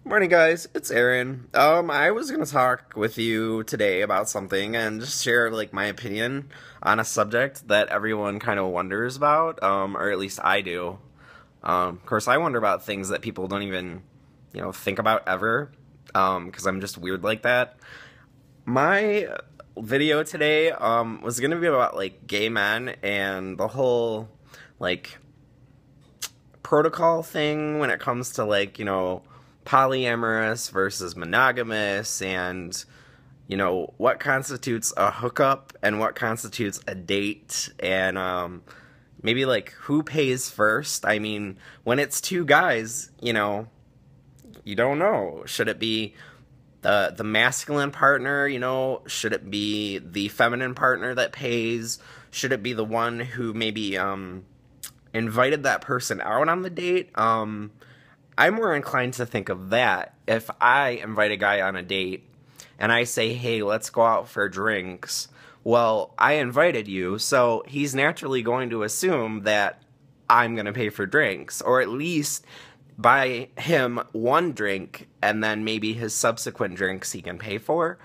Morning, guys. It's Aaron. I was gonna talk with you today about something and just share like my opinion on a subject that everyone kind of wonders about, or at least I do. Of course, I wonder about things that people don't even, think about ever, because I'm just weird like that. My video today, was gonna be about like gay men and the whole like protocol thing when it comes to like, polyamorous versus monogamous, and what constitutes a hookup and what constitutes a date, and maybe like who pays first. I mean, when it's two guys, you don't know, should it be the masculine partner, should it be the feminine partner that pays, should it be the one who maybe invited that person out on the date? I'm more inclined to think of that. If I invite a guy on a date and I say, hey, let's go out for drinks, well, I invited you, so he's naturally going to assume that I'm going to pay for drinks, or at least buy him one drink and then maybe his subsequent drinks he can pay for.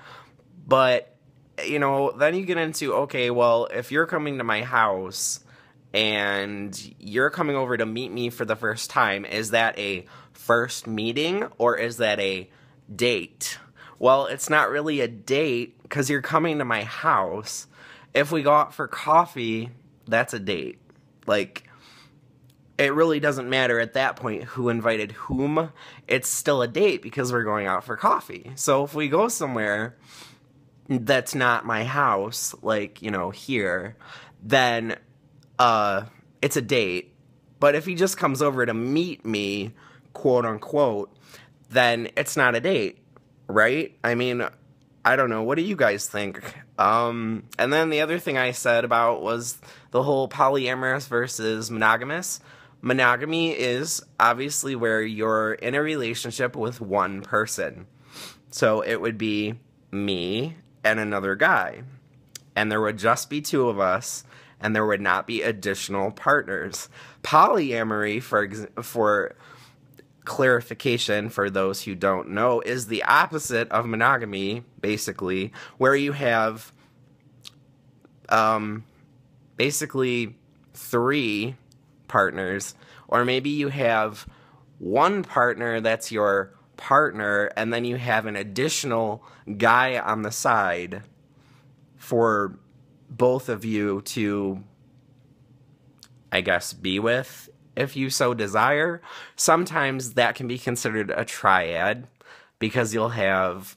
But, then you get into, okay, well, if you're coming to my house and you're coming over to meet me for the first time, is that a first meeting or is that a date? Well, it's not really a date because you're coming to my house. If we go out for coffee, that's a date. Like, it really doesn't matter at that point who invited whom. It's still a date because we're going out for coffee. So if we go somewhere that's not my house, like, here, then it's a date. But if he just comes over to meet me, quote unquote, then it's not a date, right? I mean, I don't know. What do you guys think? And then the other thing I said about was the whole polyamorous versus monogamous. Monogamy is obviously where you're in a relationship with one person. So it would be me and another guy. And there would just be two of us, and there would not be additional partners. Polyamory, for clarification for those who don't know, is the opposite of monogamy, basically, where you have basically three partners, or maybe you have one partner that's your partner, and then you have an additional guy on the side for both of you to, I guess, be with, if you so desire. Sometimes that can be considered a triad, because you'll have,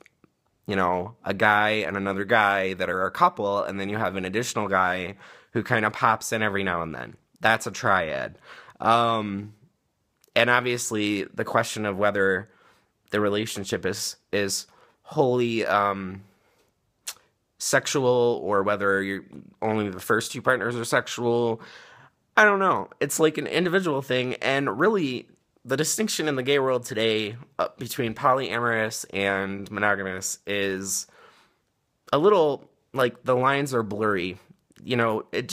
a guy and another guy that are a couple, and then you have an additional guy who kind of pops in every now and then. That's a triad. And obviously, the question of whether the relationship is wholly sexual, or whether only the first two partners are sexual, I don't know. It's like an individual thing, and really, the distinction in the gay world today between polyamorous and monogamous is a little, like, the lines are blurry. It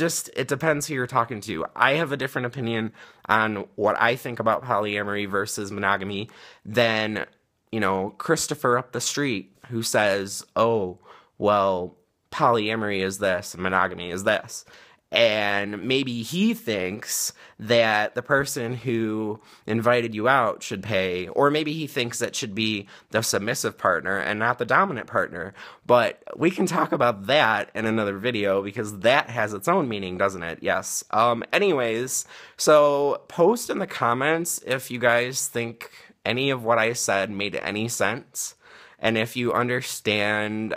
depends who you're talking to. I have a different opinion on what I think about polyamory versus monogamy than, Christopher up the street, who says, oh, well, polyamory is this, and monogamy is this. And maybe he thinks that the person who invited you out should pay, or maybe he thinks that should be the submissive partner and not the dominant partner. But we can talk about that in another video, because that has its own meaning, doesn't it? Yes. Anyways, so post in the comments if you guys think any of what I said made any sense, and if you understand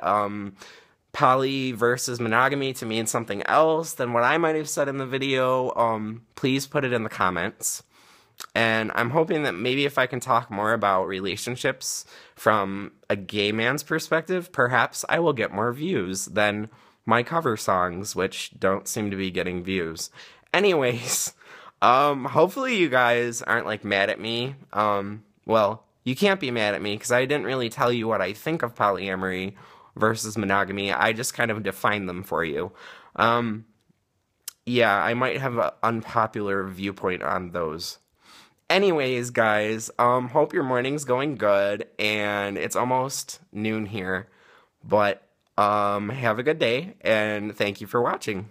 poly versus monogamy to mean something else than what I might have said in the video, please put it in the comments. And I'm hoping that maybe if I can talk more about relationships from a gay man's perspective, perhaps I will get more views than my cover songs, which don't seem to be getting views. Anyways, hopefully you guys aren't, like, mad at me. Well, you can't be mad at me, because I didn't really tell you what I think of polyamory versus monogamy. I just kind of defined them for you. Yeah, I might have an unpopular viewpoint on those. Anyways, guys, hope your morning's going good, and it's almost noon here. But have a good day, and thank you for watching.